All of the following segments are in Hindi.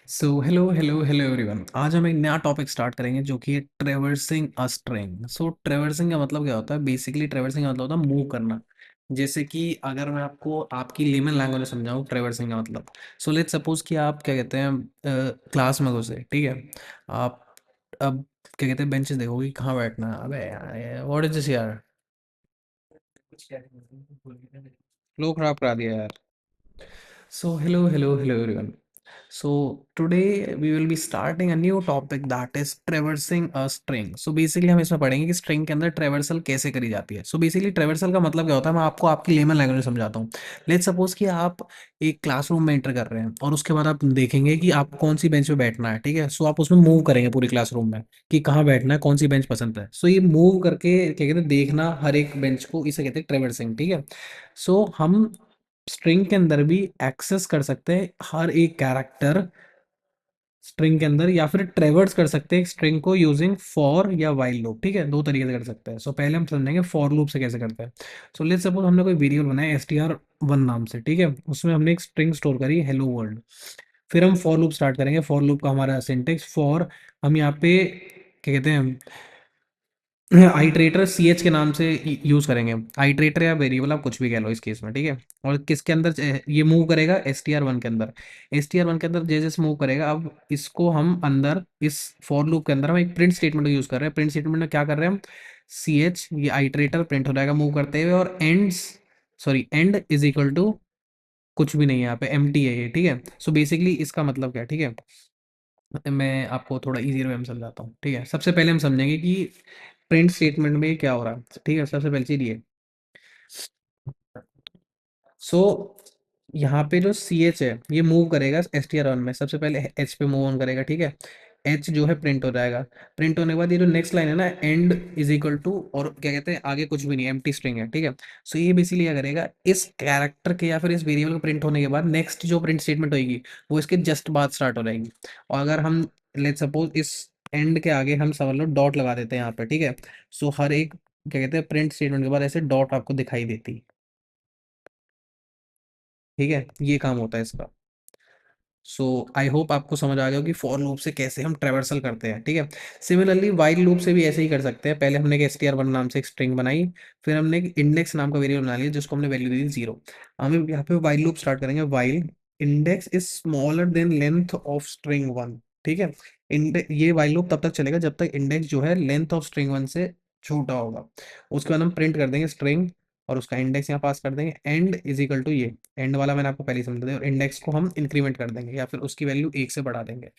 So hello hello hello everyone. आज हम एक नया टॉपिक स्टार्ट करेंगे जो कि है traversing a string. So traversing का मतलब क्या होता है? बेसिकली ट्रेवर्सिंग का मतलब होता है मूव करना। जैसे कि अगर मैं आपको आपकी लेमन लैंग्वेज में समझाऊँ ट्रेवर्सिंग का मतलब, सो लेट्स सपोज कि आप क्या कहते हैं क्लास में घुसे, ठीक है। आप अब क्या कहते हैं बेंचेस देखोगे कि कहाँ बैठना है। अबे व्हाट इज दिस यार, फ्लो खराब करा दिया यार। So hello everyone. So today we will be starting a new topic that is traversing a string. So basically हम इसमें पढ़ेंगे कि string के अंदर traversal कैसे करी जाती है। So basically traversal का मतलब क्या होता है, मैं आपको आपकी लेमन लैंग्वेज में समझाता हूँ। Let's suppose कि आप एक क्लासरूम में एंटर कर रहे हैं और उसके बाद आप देखेंगे कि आप कौन सी बेंच पे बैठना है, ठीक है। सो आप उसमें मूव करेंगे पूरी क्लासरूम में कि कहाँ बैठना है, कौन सी बेंच पसंद है। सो ये मूव करके क्या कहते हैं देखना हर एक बेंच को, इसे कहते हैं ट्रेवर्सिंग, ठीक है। सो हम स्ट्रिंग के अंदर भी एक्सेस कर सकते हैं हर एक कैरेक्टर स्ट्रिंग के अंदर, या फिर ट्रेवर्स कर सकते हैं स्ट्रिंग को यूजिंग फॉर या वाइल लूप, ठीक है। दो तरीके से कर सकते हैं। सो पहले हम समझेंगे फॉर लूप से कैसे करते हैं। सो लेट्स सपोज हमने कोई वेरिएबल बनाया str1 नाम से, ठीक है। उसमें हमने एक स्ट्रिंग स्टोर करी हेलो वर्ल्ड। फिर हम फॉर लूप स्टार्ट करेंगे। फॉर लूप का हमारा सिंटेक्स फॉर, हम यहाँ पे क्या कहते हैं आइट्रेटर सी एच के नाम से यूज करेंगे। आइट्रेटर या वेरिएबल आप कुछ भी कह लो इस केस में, ठीक है। और किसके अंदर ये मूव करेगा? str1 के अंदर। str1 के अंदर जैसे जैसे मूव करेगा, अब इसको हम अंदर इस फॉर लूप के अंदर हम एक प्रिंट स्टेटमेंट यूज कर रहे हैं। प्रिंट स्टेटमेंट में क्या कर रहे हैं हम? सी एच, ये आइट्रेटर प्रिंट हो जाएगा मूव करते हुए, और एंड इज इक्वल टू कुछ भी नहीं है, यहाँ पे एम्प्टी है ये, ठीक है। सो बेसिकली इसका मतलब क्या है, ठीक है। मैं आपको थोड़ा इजी वे में समझाता हूँ, ठीक है। सबसे पहले हम समझेंगे कि प्रिंट स्टेटमेंट में क्या हो रहा है, ठीक है। सबसे पहली चीज ये, सो यहाँ पे जो सी एच है ये मूव करेगा एस टी आर वन में। सबसे पहले एच पे मूव ऑन करेगा, ठीक है। एच जो है प्रिंट हो जाएगा। प्रिंट होने के बाद ये जो नेक्स्ट लाइन है ना, एंड इज इक्वल टू, और क्या कहते हैं आगे कुछ भी नहीं, एम्प्टी स्ट्रिंग है, ठीक है। सो ये बेसिकली क्या करेगा, इस कैरेक्टर के या फिर इस वेरिएबल को प्रिंट होने के बाद नेक्स्ट जो प्रिंट स्टेटमेंट होगी वो इसके जस्ट बाद स्टार्ट हो जाएगी। और अगर हम लेट सपोज इस एंड के आगे हम समझ लो डॉट लगा देते हैं यहाँ पे, ठीक है। सो हर एक क्या कहते हैं प्रिंट स्टेटमेंट के बाद ऐसे डॉट आपको दिखाई देती है, ठीक है। ये काम होता है इसका। सो आई होप आपको समझ आ गया हो कि फॉर लूप से कैसे हम ट्रेवर्सल करते हैं, ठीक है। सिमिलरली वाइल लूप से भी ऐसे ही कर सकते हैं। पहले हमने एक str1 नाम से एक स्ट्रिंग बनाई, फिर हमने एक इंडेक्स नाम का वेरिएबल बना लिया जिसको हमने वैल्यू दी थी 0। हम यहाँ पे वाइल लूप स्टार्ट करेंगे। While index is smaller than length of string 1, ठीक है। ये वाइल लूप तब तक चलेगा जब तक इंडेक्स जो है लेंथ ऑफ स्ट्रिंग 1 से छोटा होगा। उसके बाद हम प्रिंट कर देंगे स्ट्रिंग, और उसका इंडेक्स यहाँ पास कर देंगे। एंड इज इक्वल टू ये एंड वाला मैंने आपको पहले ही समझा दिया, और इंडेक्स को हम इंक्रीमेंट कर देंगे या फिर उसकी वैल्यू 1 से बढ़ा देंगे।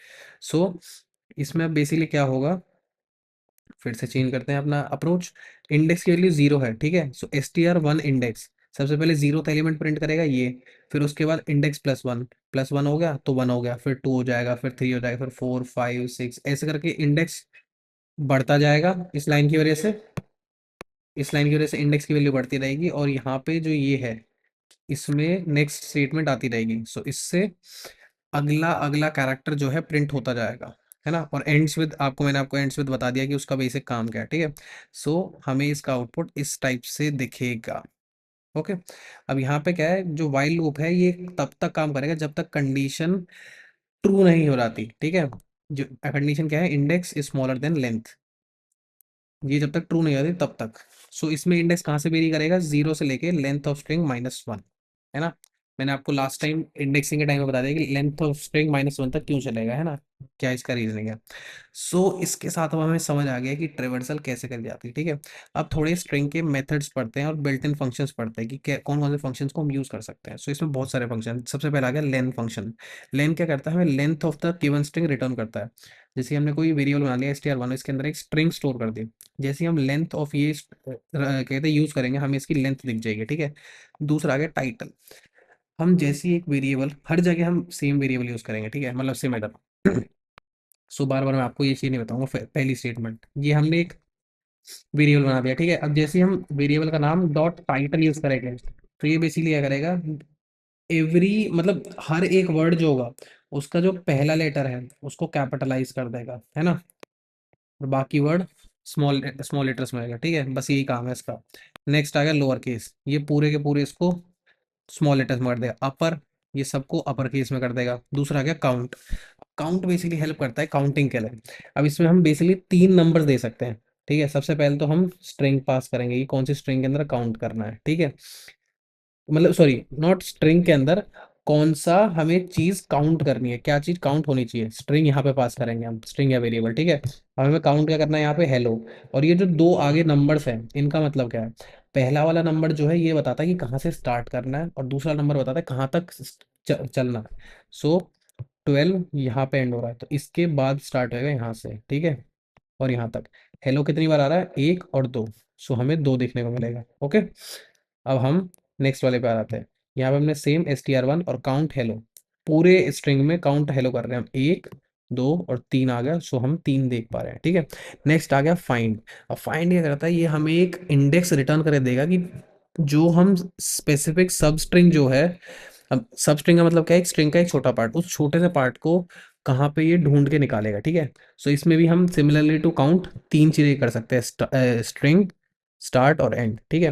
सो इसमें अब बेसिकली क्या होगा, फिर से चेंज करते हैं अपना अप्रोच। इंडेक्स की वैल्यू 0 है, ठीक है। सो str1 इंडेक्स सबसे पहले 0th एलिमेंट प्रिंट करेगा ये। फिर उसके बाद इंडेक्स प्लस वन हो गया तो 1 हो गया, फिर 2 हो जाएगा, फिर 3 हो जाएगा, फिर 4 5 6 ऐसे करके इंडेक्स बढ़ता जाएगा। इस लाइन की वजह से इंडेक्स की वैल्यू बढ़ती रहेगी, और यहाँ पे जो ये है इसमें नेक्स्ट स्टेटमेंट आती रहेगी। सो इससे अगला अगला कैरेक्टर जो है प्रिंट होता जाएगा, है ना। और मैंने आपको एंड्स विद बता दिया कि उसका बेसिक काम क्या है, ठीक है। सो हमें इसका आउटपुट इस टाइप से दिखेगा। ओके। अब यहाँ पे क्या है, जो वाइल लूप है ये तब तक काम करेगा जब तक कंडीशन ट्रू नहीं हो जाती, ठीक है। जो कंडीशन क्या है, index is smaller than length, ये जब तक ट्रू नहीं आती तब तक। सो इसमें इंडेक्स कहाँ से वेरी करेगा? 0 से लेके लेंथ ऑफ स्ट्रिंग -1, है ना। मैंने आपको लास्ट टाइम इंडेक्सिंग के टाइम में बता दिया कि लेंथ ऑफ स्ट्रिंग -1 तक क्यों चलेगा, है ना। क्या इसका रीजनिंग है। सो इसके साथ अब हमें समझ आ गया कि ट्रेवर्सल कैसे करी जाती है, ठीक है। अब थोड़े स्ट्रिंग के मेथड्स पढ़ते हैं और बिल्ट इन फंक्शंस पढ़ते हैं कि कौन कौन से फंक्शंस को हम यूज कर सकते हैं। सो इसमें बहुत सारे फंक्शन, सबसे पहला आ गया लेन फंक्शन। लेन क्या करता है, हमें length of the given string return करता है। जैसे हमने कोई वेरिएबल बना लिया str1, इसके अंदर एक स्ट्रिंग स्टोर कर दी। जैसे हम लेंथ ऑफ ये कहते हैं यूज करेंगे, हमें इसकी लेंथ दिख जाएगी, ठीक है। दूसरा आ गया टाइटल। हम जैसी एक वेरिएबल, हर जगह हम सेम वेरिएबल यूज करेंगे, ठीक है, मतलब सेम एडर। सो बार बार मैं आपको ये चीज नहीं बताऊंगा। पहली स्टेटमेंट, ये हमने एक वेरिएबल बना दिया, ठीक है। अब जैसे हम वेरिएबल का नाम डॉट टाइटल यूज करेंगे, तो ये बेसिकली क्या करेगा, एवरी मतलब हर एक वर्ड जो होगा उसका जो पहला लेटर है उसको कैपिटलाइज कर देगा, है ना। और बाकी वर्ड स्मॉल स्मॉल लेटर्स में आएगा, ठीक है। बस यही काम है इसका। नेक्स्ट आ गया लोअर केस, ये पूरे के पूरे इसको स्मॉल लेटर्स में कर देगा। अपर ये सबको अपर केस में कर देगा। दूसरा आ गया काउंट। काउंट बेसिकली हेल्प करता है काउंटिंग के लिए। अब इसमें हम बेसिकली 3 नंबर्स दे सकते हैं, ठीक है। सबसे पहले तो हम स्ट्रिंग पास करेंगे कि कौन सी स्ट्रिंग के अंदर काउंट करना है, ठीक है। मतलब सॉरी, नॉट स्ट्रिंग के अंदर कौन सा हमें चीज काउंट करनी है, क्या चीज काउंट होनी चाहिए, स्ट्रिंग यहाँ पे पास करेंगे हम, स्ट्रिंग या वेरिएबल, ठीक है। अब हमें काउंट क्या करना है यहाँ पे, हेलो। और ये जो दो आगे नंबर्स हैं इनका मतलब क्या है, पहला वाला नंबर जो है ये बताता है कि कहाँ से स्टार्ट करना है, और दूसरा नंबर बताता है कहाँ तक चलना है। सो 12 यहाँ पे एंड हो रहा है, तो इसके बाद स्टार्ट होएगा यहाँ से, ठीक है। और यहाँ तक हेलो कितनी बार आ रहा है, 1 और 2। सो हमें 2 देखने को मिलेगा, ओके। अब हम नेक्स्ट वाले पे आ जाते हैं। यहाँ पे हमने सेम str1 और काउंट हेलो, पूरे स्ट्रिंग में काउंट हेलो कर रहे हैं हम, 1 2 और 3 आ गया। सो हम 3 देख पा रहे हैं, ठीक है। नेक्स्ट आ गया फाइंड। अब फाइंड क्या करता है, ये हमें एक इंडेक्स रिटर्न कर देगा कि जो हम स्पेसिफिक सब स्ट्रिंग जो है, अब सब स्ट्रिंग का मतलब क्या है, एक स्ट्रिंग का एक छोटा पार्ट, उस छोटे से पार्ट को कहाँ पे ये ढूंढ के निकालेगा, ठीक है। सो इसमें भी हम सिमिलरली टू काउंट 3 चीजें कर सकते हैं, स्ट्रिंग, स्टार्ट और एंड, ठीक है।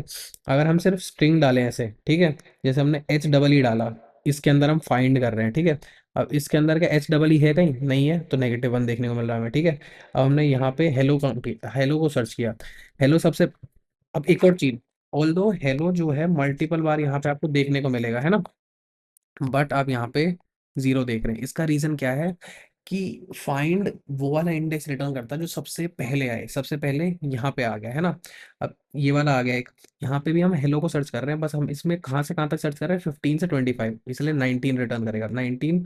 अगर हम सिर्फ स्ट्रिंग डालें ऐसे, ठीक है, जैसे हमने एच डबल ई डाला, इसके अंदर हम फाइंड कर रहे हैं, ठीक है। अब इसके अंदर क्या एच डबल ई है, कहीं नहीं है, तो -1 देखने को मिल रहा है हमें, ठीक है। अब हमने यहाँ पे हेलो हेलो को सर्च किया, हेलो सबसे। अब एक और चीज, ऑल्दो हेलो जो है मल्टीपल बार यहाँ पे आपको देखने को मिलेगा, है ना, बट आप यहाँ पे 0 देख रहे हैं। इसका रीजन क्या है कि फाइंड वो वाला इंडेक्स रिटर्न करता है जो सबसे पहले आए, सबसे पहले यहाँ पे आ गया, है ना। अब ये वाला आ गया एक, यहाँ पे भी हम हेलो को सर्च कर रहे हैं, बस हम इसमें कहाँ से कहाँ तक सर्च कर रहे हैं, 15 से 25, इसलिए 19 रिटर्न करेगा। 19,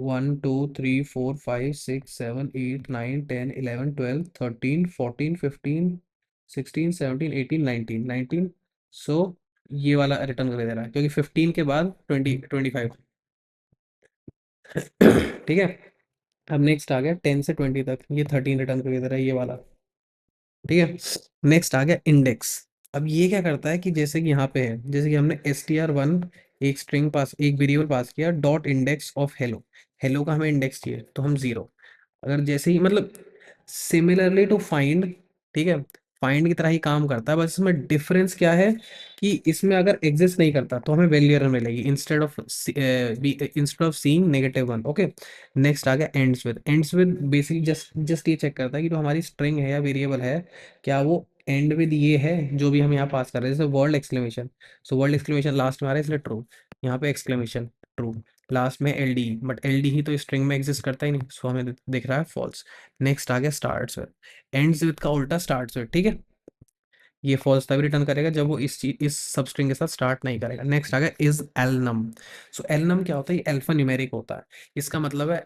1 2 3 4 5 6 7 8 9 10 11 12 13 14 15 16 17 18 19, सो ये वाला रिटर्न कर दे रहा है क्योंकि 15 के बाद 20 25। ठीक है। अब नेक्स्ट आ गया 10 से 20 तक, ये 13 रिटर्न करके दे रहा है ये वाला, ठीक है। नेक्स्ट आ गया इंडेक्स। अब ये क्या करता है कि जैसे कि यहाँ पे है, जैसे कि हमने str1 एक स्ट्रिंग पास, एक वेरिएबल पास किया, dot index of hello, hello का हमें इंडेक्स चाहिए तो हम 0। अगर जैसे ही मतलब सिमिलरली टू फाइंड, ठीक है, फाइंड की तरह ही काम करता है, बस इसमें डिफरेंस क्या है कि इसमें अगर एग्जिस्ट नहीं करता तो हमें वैल्यू एरर मिलेगी, instead of seeing -1, okay. Next आ गया ends with basically just just ये चेक करता है कि जो हमारी स्ट्रिंग है या वेरिएबल है, क्या वो एंड विद ये है जो भी हम यहाँ पास कर रहे हैं, जैसे world exclamation. So world exclamation last में आ रहा है इसलिए ट्रू, यहाँ पे एक्सक्लेमेशन ट्रू, लास्ट में L D, but L D ही तो स्ट्रिंग में एग्जिस्ट करता ही नहीं, सो हमें दिख रहा है फॉल्स। नेक्स्ट आ गया स्टार्ट्स विद, एंड्स विद का उल्टा स्टार्ट्स विद, ठीक है। ये फॉल्स तभी रिटर्न करेगा जब वो इस सब स्ट्रिंग के साथ स्टार्ट नहीं करेगा। नेक्स्ट आ गया इज एलनम। सो एलनम क्या होता है, ये अल्फा न्यूमेरिक होता है, इसका मतलब है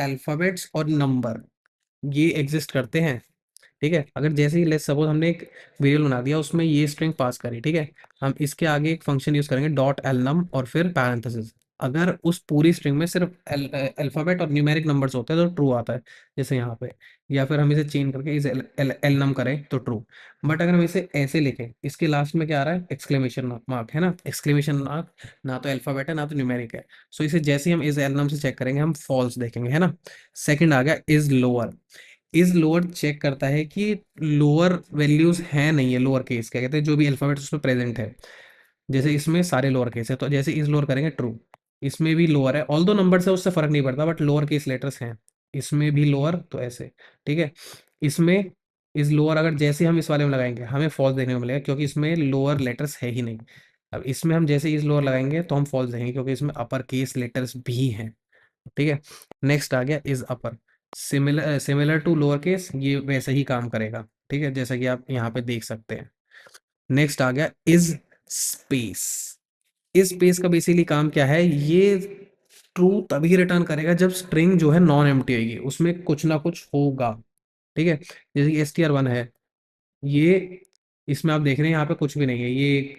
अल्फाबेट्स और नंबर ये एग्जिस्ट करते हैं, ठीक है। अगर जैसे ही लेट्स सपोज हमने एक वेरिएबल बना दिया, उसमें ये स्ट्रिंग पास करी, ठीक है, हम इसके आगे एक फंक्शन यूज करेंगे डॉट एलनम और फिर पैरेंथेसिस। अगर उस पूरी स्ट्रिंग में सिर्फ अल्फाबेट और न्यूमेरिक नंबर्स होते हैं तो ट्रू आता है, जैसे यहाँ पे। या फिर हम इसे चेंज करके इसे एलनम करें तो ट्रू। बट अगर हम इसे ऐसे लिखें, इसके लास्ट में क्या आ रहा है, एक्सक्लेमेशन मार्क, है ना, एक्सक्लेमेशन मार्क, ना तो अल्फाबेट है ना तो न्यूमेरिक है। सो इसे जैसे ही हम इस एलनम से चेक करेंगे हम फॉल्स देखेंगे, है ना। सेकंड आ गया is lower. Is lower check करता है कि लोअर वैल्यूज है नहीं है, लोअर केस क्या कहते हैं, जो भी अल्फाबेट उसमें प्रेजेंट है, जैसे इसमें सारे लोअर केस है तो जैसे इज लोअर करेंगे ट्रू, इसमें भी लोअर है, ऑल दो नंबर से उससे फर्क नहीं पड़ता, बट लोअर केस लेटर्स हैं, इसमें भी लोअर तो ऐसे, ठीक है। इसमें इज लोअर अगर जैसे हम इस वाले में लगाएंगे हमें फॉल्स देखने को मिलेगा क्योंकि इसमें लोअर लेटर्स है ही नहीं। अब इसमें हम जैसे इज लोअर लगाएंगे तो हम फॉल्स देखेंगे क्योंकि इसमें अपर केस लेटर्स भी हैं, ठीक है। नेक्स्ट आ गया is upper, similar similar to lower case, ये वैसे ही काम करेगा, ठीक है, जैसा कि आप यहाँ पे देख सकते हैं। नेक्स्ट आ गया इज स्पेस। इस स्पेस का बेसिकली काम क्या है, ये ट्रू तभी रिटर्न करेगा जब स्ट्रिंग जो है नॉन एम्प्टी होगी, उसमें कुछ ना कुछ होगा, ठीक है। जैसे कि str1 है, ये इसमें आप देख रहे हैं यहाँ पे कुछ भी नहीं है, ये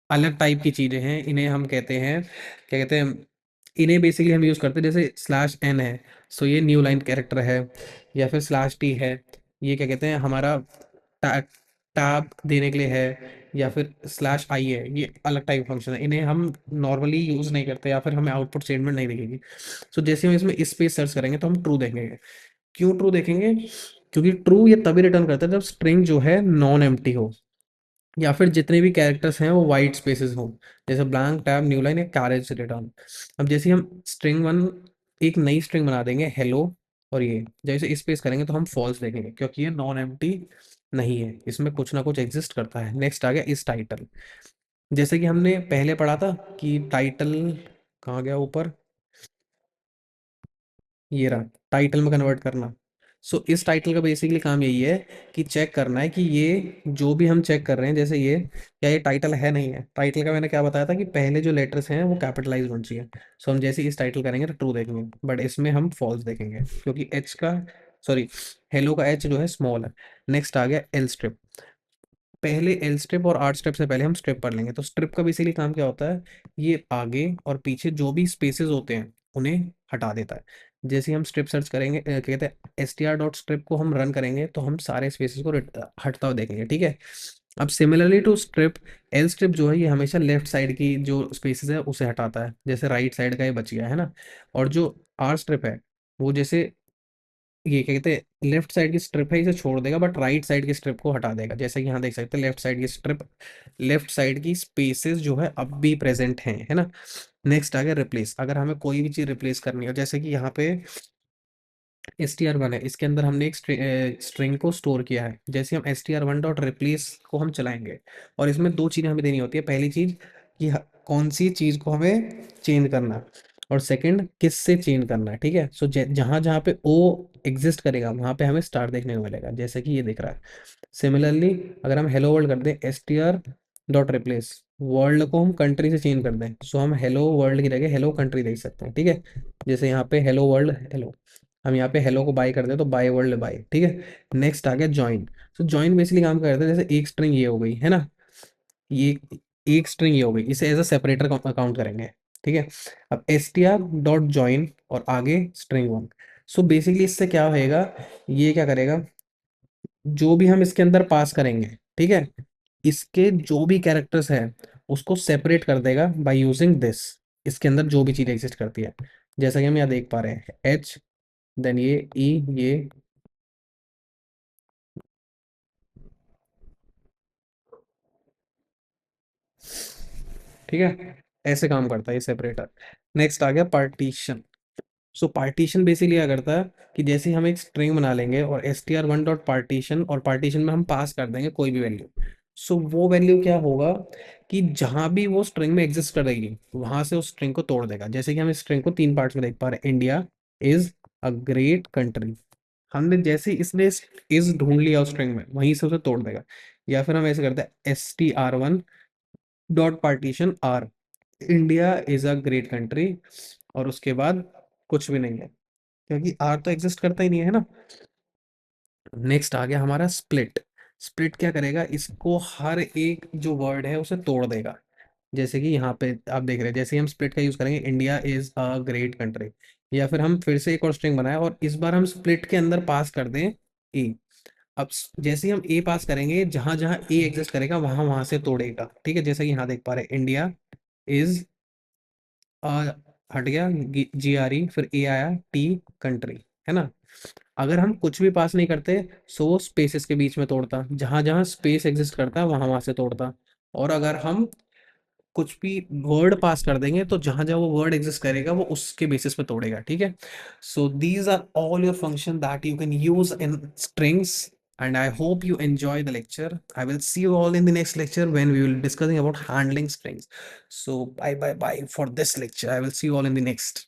अलग टाइप की चीजें हैं, इन्हें हम कहते हैं, क्या कहते हैं, इन्हें बेसिकली हम यूज करते हैं, जैसे /n है, सो ये न्यू लाइन कैरेक्टर है, या फिर /t है, ये क्या कहते हैं हमारा टैब देने के लिए है, या फिर /i है, ये अलग टाइप फंक्शन है, इन्हें हम नॉर्मली यूज नहीं करते, या फिर हमें आउटपुट स्टेटमेंट नहीं दिखेगी। सो जैसे हम इसमें इस पे सर्च करेंगे तो हम ट्रू देखेंगे। क्यों ट्रू देखेंगे, क्योंकि ट्रू ये तभी रिटर्न करता है जब स्ट्रिंग जो है नॉन एम्प्टी हो, या फिर जितने भी कैरेक्टर्स हैं वो वाइट स्पेसेस हों, जैसे ब्लैंक टैब, न्यू लाइन या कैरेज रिटर्न। अब जैसे हम स्ट्रिंग वन एक नई स्ट्रिंग बना देंगे हेलो, और ये जैसे स्पेस करेंगे तो हम फॉल्स देखेंगे क्योंकि ये नॉन एम्प्टी नहीं है, इसमें कुछ ना कुछ एग्जिस्ट करता है। नेक्स्ट आ गया इस टाइटल। जैसे कि हमने पहले पढ़ा था कि टाइटल कहाँ गया ऊपर, ये रहा, टाइटल में कन्वर्ट करना। सो इस टाइटल का बेसिकली काम यही है कि चेक करना है कि ये जो भी हम चेक कर रहे हैं, जैसे ये क्या ये टाइटल है नहीं है। टाइटल का मैंने क्या बताया था कि पहले जो लेटर्स हैं वो कैपिटलाइज होनी चाहिए। सो हम जैसे इस टाइटल करेंगे तो ट्रू देखेंगे, बट इसमें हम फॉल्स देखेंगे क्योंकि एच का, सॉरी, हेलो का एच जो है स्मॉल है। नेक्स्ट आ गया एल स्ट्रिप। पहले एल स्ट्रिप और आर स्ट्रिप से पहले हम स्ट्रिप पढ़ लेंगे। तो स्ट्रिप का बेसिकली काम क्या होता है, ये आगे और पीछे जो भी स्पेसेस होते हैं उन्हें हटा देता है। जैसे ही हम स्ट्रिप सर्च करेंगे, कहते हैं S T R dot strip को हम रन करेंगे तो हम सारे स्पेसेस को हटता हुआ देखेंगे, ठीक है। अब similarly to strip, L strip जो है ये हमेशा लेफ्ट साइड की जो स्पेसेस है उसे हटाता है, जैसे राइट साइड का ये बच गया है ना। और जो आर स्ट्रिप है वो जैसे ये क्या कहते हैं लेफ्ट साइड की स्ट्रिप है इसे छोड़ देगा, बट राइट साइड की स्ट्रिप को हटा देगा। जैसे कि यहाँ देख सकते हैं लेफ्ट साइड की स्ट्रिप, लेफ्ट साइड की स्पेसेस जो है अब भी प्रेजेंट हैं, है ना। नेक्स्ट आ गया रिप्लेस। अगर हमें कोई भी चीज रिप्लेस करनी हो, जैसे कि यहाँ पे एस टी आर वन है, इसके अंदर हमने एक स्ट्रिंग को स्टोर किया है। जैसे हम S T R one dot replace को हम चलाएंगे, और इसमें दो चीज़ें हमें देनी होती है। पहली चीज़ कि कौन सी चीज़ को हमें चेंज करना है, और सेकंड किस से चेंज करना है, ठीक है। सो जहाँ जहाँ पे ओ एग्जिस्ट करेगा वहाँ पे हमें स्टार देखने को मिलेगा, जैसे कि ये दिख रहा है। सिमिलरली अगर हम हेलो वर्ल्ड कर दें S T R dot replace, world को हम कंट्री से चेंज कर दें, सो हम हेलो वर्ल्ड की जगह हेलो कंट्री देख सकते हैं, ठीक है। जैसे यहाँ पे हेलो वर्ल्ड हेलो, हम यहाँ पे हेलो को बाय कर दें तो बाय वर्ल्ड बाय, ठीक है। नेक्स्ट आ गया ज्वाइन। तो ज्वाइन बेसिकली काम करता है, जैसे एक स्ट्रिंग ये हो गई है ना, ये एक स्ट्रिंग ये हो गई, इसे एज अ सेपरेटर काउंट करेंगे, ठीक है। अब S T R dot join और आगे स्ट्रिंग वन। सो बेसिकली इससे क्या होएगा, ये क्या करेगा, जो भी हम इसके अंदर पास करेंगे, ठीक है, इसके जो भी कैरेक्टर्स है उसको सेपरेट कर देगा बाय यूजिंग दिस। इसके अंदर जो भी चीज़ एग्जिस्ट करती है, जैसा कि हम यहाँ देख पा रहे हैं एच, देन ये ई, ये, ठीक है, ऐसे काम करता है ये सेपरेटर। नेक्स्ट आ गया पार्टीशन। सो पार्टीशन बेसिकली क्या करता है कि जैसे हम एक स्ट्रिंग बना लेंगे और S T R one dot partition, और पार्टीशन में हम पास कर देंगे कोई भी वैल्यू। सो वो वैल्यू क्या होगा कि जहां भी वो स्ट्रिंग में एग्जिस्ट करेगी वहां से उस स्ट्रिंग को तोड़ देगा। जैसे कि हम इस स्ट्रिंग को तीन पार्ट्स में देख पा रहे हैं, India is a great country. हमने जैसे ही इसने इज ढूंढ लिया उस स्ट्रिंग में वहीं से उसे तोड़ देगा। या फिर हम ऐसे करते हैं S T R one dot partition R, India is a great country, और उसके बाद कुछ भी नहीं है क्योंकि आर तो एग्जिस्ट करता ही नहीं है ना। नेक्स्ट आ गया हमारा स्प्लिट। स्प्लिट क्या करेगा, इसको हर एक जो वर्ड है उसे तोड़ देगा। जैसे कि यहाँ पे आप देख रहे हैं, जैसे ही हम स्प्लिट का यूज करेंगे India is a great country, या फिर हम फिर से एक और स्ट्रिंग बनाए और इस बार हम स्प्लिट के अंदर पास कर दें ए। अब जैसे ही हम ए पास करेंगे जहां जहां ए एग्जिस्ट करेगा वहां वहां से तोड़ेगा, ठीक है। जैसे कि यहाँ देख पा रहे हैं इंडिया इज अ, हट गया जी आर ई, फिर ए आया टी, कंट्री, है ना। अगर हम कुछ भी पास नहीं करते सो वो स्पेसेस के बीच में तोड़ता, जहां जहां स्पेस एग्जिस्ट करता है वहां वहां से तोड़ता। और अगर हम कुछ भी वर्ड पास कर देंगे तो जहां जहां वो वर्ड एग्जिस्ट करेगा वो उसके बेसिस पे तोड़ेगा, ठीक है। So these are all your function that you can use in strings, and I hope you enjoy the lecture. I will see you all in the next lecture when we will discussing about handling strings. So bye bye bye for this lecture. I will see you all in the next.